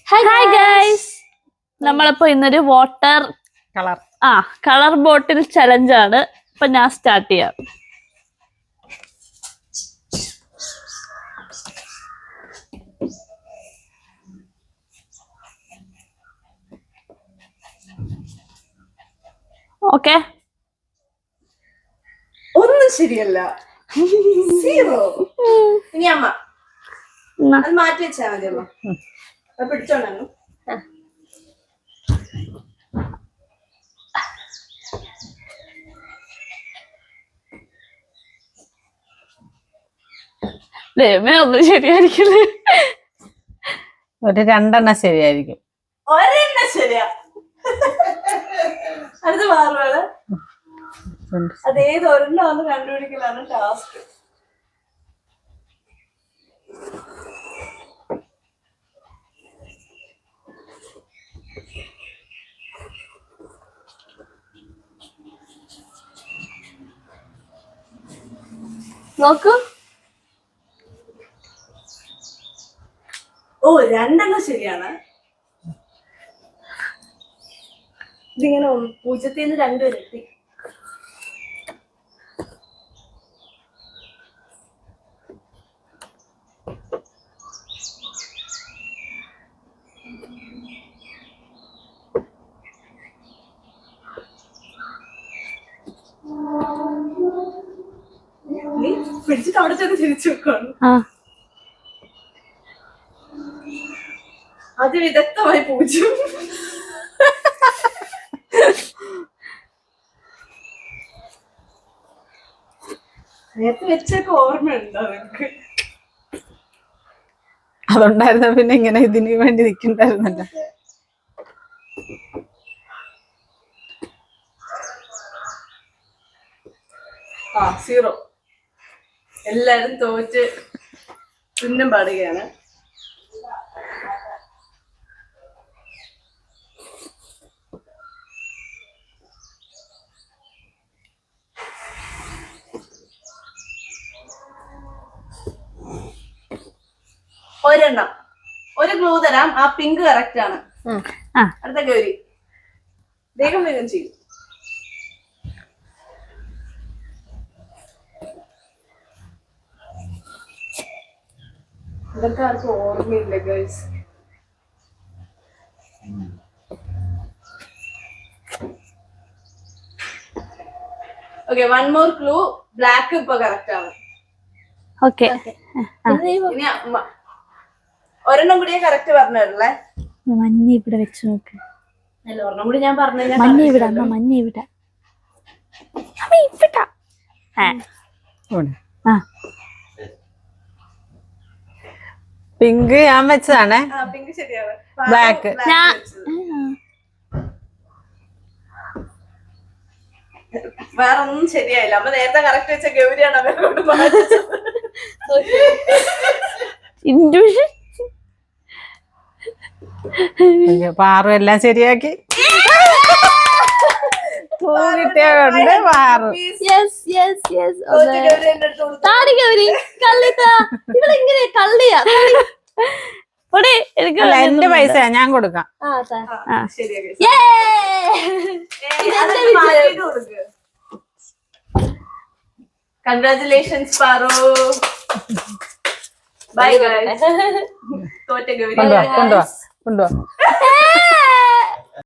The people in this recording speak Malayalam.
ഹായ് ഗൈസ്, നമ്മളിപ്പോ ഇന്നൊരു വാട്ടർ കളർ ബോട്ടിൽ ചലഞ്ച് ആണ്. ഇപ്പൊ ഞാൻ സ്റ്റാർട്ട് ചെയ്യാം. ഓക്കെ, ഒന്നും ശരിയല്ല. സീറോ. ഇനി അമ്മ അത് മാറ്റി വെച്ചാ മതി. അമ്മ അത് പിടിച്ചോണ്ടു. ഒന്നും ശരിയായിരിക്കില്ലേ? ഒരു 2 ശരിയായിരിക്കും. ഒരെണ്ണം ശരിയാ. അടുത്ത് മാറുവാണ്. അതേത് ഒരെണ്ണം കണ്ടുപിടിക്കലാണ് ടാസ്ക്. നോക്കൂ. ഓ, 2 ശരിയാണ്. ഇതിങ്ങനെ 0-ന്ന് 2 വരെ എത്തി. നീ പിടിച്ചിട്ട് അവിടെ ചെന്ന് തിരിച്ചു വെക്കാണ്. അതിവിദഗ്ധമായി 0. നേരത്തെ വെച്ചൊക്കെ ഓർമ്മയുണ്ടോ നിനക്ക്? അതുണ്ടായിരുന്ന പിന്നെ ഇങ്ങനെ ഇതിന് വേണ്ടി നിൽക്കണ്ടായിരുന്നല്ലോ. സീറോ. എല്ലാരും തോറ്റ് പിന്നും പാടുകയാണ്. ഒരെണ്ണം, ഒരു ക്ലൂ തരാം. ആ പിങ്ക് കറക്റ്റ് ആണ്. അടുത്ത ഗൗരി വേഗം വേഗം ചെയ്യും. ഇതൊക്കെ ആർക്കും ഓർമ്മയില്ല guys. Okay, 1 more clue. Black ഇപ്പൊ കറക്റ്റ് ആണ്. ഓക്കെ, ഇനി ഒരെണ്ണം കൂടിയേ കറക്റ്റ് പറഞ്ഞല്ലേ. മഞ്ഞ ഇവിടെ വെച്ച് നോക്ക്. അല്ല, ഒരെണ്ണം കൂടി ഞാൻ പറഞ്ഞു. മഞ്ഞ ഇവിടെ, അമ്മ മഞ്ഞ ഇവിടെ. പിങ്ക് ഞാൻ വെച്ചതാണേ. പിങ്ക് ശരിയാണ്. ബ്ലാക്ക് വേറെ ഒന്നും ശരിയായില്ല. അമ്മ നേരത്തെ കറക്റ്റ് വെച്ച ഗൗരിയാണ് അവരോട് മാറ്റിച്ചത്. ഇൻഡ്യൂഷൻ. പാറു എല്ലാം ശരിയാക്കി. പൂ കിട്ടിയുണ്ട് പാറു. എന്റെ പൈസ ഞാൻ കൊടുക്കാം. കൺഗ്രാറ്റുലേഷൻസ് പാറു. Bye guys. തോറ്റ ഗൗരി കൊണ്ടുവാ